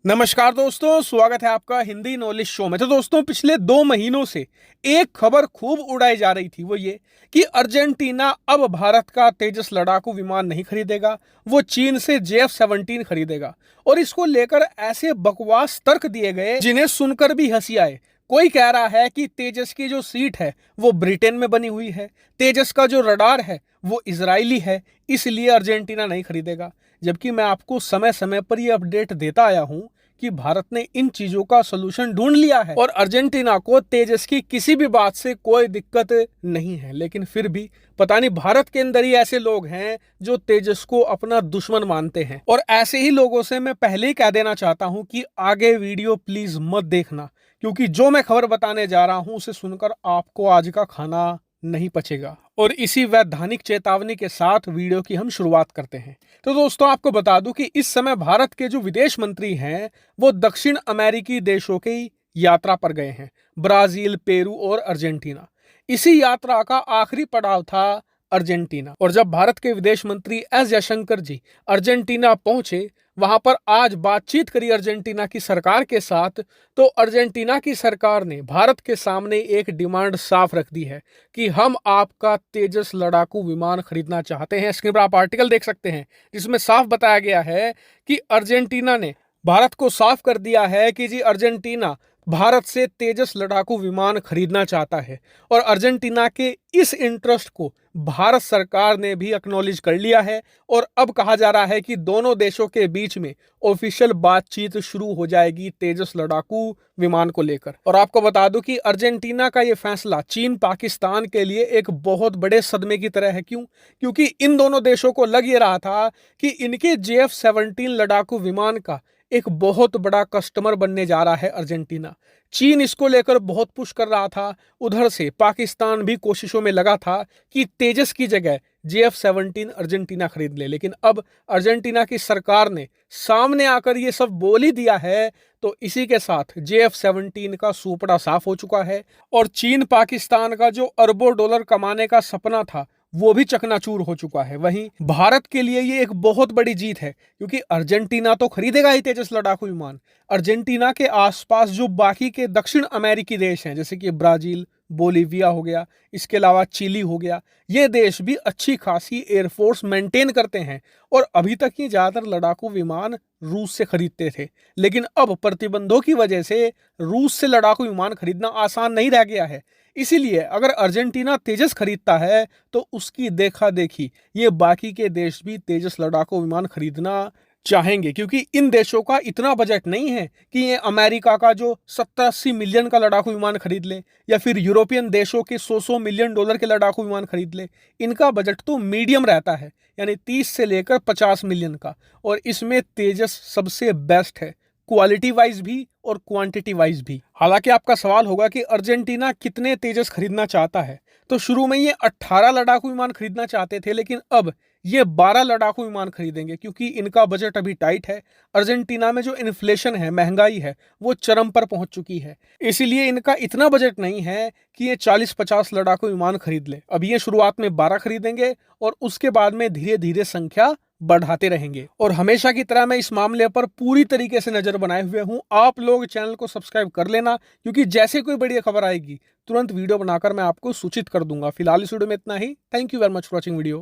नमस्कार दोस्तों, स्वागत है आपका हिंदी नॉलेज शो में। तो दोस्तों, पिछले 2 महीनों से एक खबर खूब उड़ाई जा रही थी, वो ये कि अर्जेंटीना अब भारत का तेजस लड़ाकू विमान नहीं खरीदेगा, वो चीन से JF-17 खरीदेगा। और इसको लेकर ऐसे बकवास तर्क दिए गए जिन्हें सुनकर भी हंसी आए। कोई कह रहा है कि तेजस की जो सीट है वो ब्रिटेन में बनी हुई है, तेजस का जो रडार है वो इजरायली है, इसलिए अर्जेंटीना नहीं खरीदेगा। जबकि मैं आपको समय समय पर ये अपडेट देता आया हूं कि भारत ने इन चीजों का सलूशन ढूंढ लिया है और अर्जेंटीना को तेजस की किसी भी बात से कोई दिक्कत नहीं है। लेकिन फिर भी पता नहीं भारत के अंदर ही ऐसे लोग हैं जो तेजस को अपना दुश्मन मानते हैं। और ऐसे ही लोगों से मैं पहले ही कह देना चाहता हूं कि आगे वीडियो प्लीज मत देखना, क्योंकि जो मैं खबर बताने जा रहा हूं उसे सुनकर आपको आज का खाना नहीं पचेगा। और इसी वैधानिक चेतावनी के साथ वीडियो की हम शुरुआत करते हैं। तो दोस्तों, आपको बता दूं कि इस समय भारत के जो विदेश मंत्री हैं वो दक्षिण अमेरिकी देशों की यात्रा पर गए हैं, ब्राजील, पेरू और अर्जेंटीना। इसी यात्रा का आखिरी पड़ाव था अर्जेंटीना। और जब भारत के विदेश मंत्री एस जयशंकर जी अर्जेंटीना पहुंचे, वहां पर आज बातचीत करी अर्जेंटीना की सरकार के साथ, तो अर्जेंटीना की सरकार ने भारत के सामने एक डिमांड साफ रख दी है कि हम आपका तेजस लड़ाकू विमान खरीदना चाहते हैं। स्क्रीन पर आप आर्टिकल देख सकते हैं जिसमें साफ बताया गया है कि अर्जेंटीना ने भारत को साफ कर दिया है कि जी अर्जेंटीना भारत से तेजस लड़ाकू विमान खरीदना चाहता है। और अर्जेंटीना के इस इंटरेस्ट को भारत सरकार ने भी एक्नॉलेज कर लिया है और अब कहा जा रहा है कि दोनों देशों के बीच में ऑफिशियल बातचीत शुरू हो जाएगी तेजस लड़ाकू विमान को लेकर। और आपको बता दूं कि अर्जेंटीना का ये फैसला चीन पाकिस्तान के लिए एक बहुत बड़े सदमे की तरह है। क्योंकि इन दोनों देशों को लग ये रहा था कि इनके JF-17 लड़ाकू विमान का एक बहुत बड़ा कस्टमर बनने जा रहा है अर्जेंटीना। चीन इसको लेकर बहुत पुश कर रहा था, उधर से पाकिस्तान भी कोशिशों में लगा था कि तेजस की जगह JF-17 अर्जेंटीना खरीद ले। लेकिन अब अर्जेंटीना की सरकार ने सामने आकर ये सब बोल ही दिया है, तो इसी के साथ JF-17 का सूपड़ा साफ हो चुका है और चीन पाकिस्तान का जो अरबों डॉलर कमाने का सपना था वो भी चकनाचूर हो चुका है। वहीं भारत के लिए ये एक बहुत बड़ी जीत है, क्योंकि अर्जेंटीना तो खरीदेगा ही तेजस लड़ाकू विमान। अर्जेंटीना के आसपास जो बाकी के दक्षिण अमेरिकी देश हैं, जैसे कि ब्राजील, बोलीविया हो गया, इसके अलावा चिली हो गया, ये देश भी अच्छी खासी एयरफोर्स मेंटेन करते हैं और अभी तक ये ज्यादातर लड़ाकू विमान रूस से खरीदते थे। लेकिन अब प्रतिबंधों की वजह से रूस से लड़ाकू विमान खरीदना आसान नहीं रह गया है। इसीलिए अगर अर्जेंटीना तेजस खरीदता है तो उसकी देखा देखी ये बाकी के देश भी तेजस लड़ाकू विमान खरीदना चाहेंगे, क्योंकि इन देशों का इतना बजट नहीं है कि ये अमेरिका का जो 70-80 मिलियन का लड़ाकू विमान खरीद ले या फिर यूरोपियन देशों के 100 मिलियन डॉलर के लड़ाकू विमान खरीद ले। इनका बजट तो मीडियम रहता है, यानी 30 से लेकर 50 मिलियन का। और इसमें तेजस सबसे बेस्ट है, क्वालिटी वाइज भी और क्वांटिटी वाइज भी। हालांकि आपका सवाल होगा कि अर्जेंटीना कितने तेजस खरीदना चाहता है। तो शुरू में ये 18 लड़ाकू विमान खरीदना चाहते थे, लेकिन अब ये 12 लड़ाकू विमान खरीदेंगे, क्योंकि इनका बजट अभी टाइट है। अर्जेंटीना में जो इन्फ्लेशन है, महंगाई है, वो चरम पर पहुंच चुकी है। इसीलिए इनका इतना बजट नहीं है कि ये 40-50 लड़ाकू विमान खरीद ले। अब ये शुरुआत में 12 खरीदेंगे और उसके बाद में धीरे धीरे संख्या बढ़ाते रहेंगे। और हमेशा की तरह मैं इस मामले पर पूरी तरीके से नजर बनाए हुए हूं। आप लोग चैनल को सब्सक्राइब कर लेना, क्योंकि जैसे कोई बड़ी खबर आएगी तुरंत वीडियो बनाकर मैं आपको सूचित कर दूंगा। फिलहाल इस वीडियो में इतना ही। Thank you very much for watching video.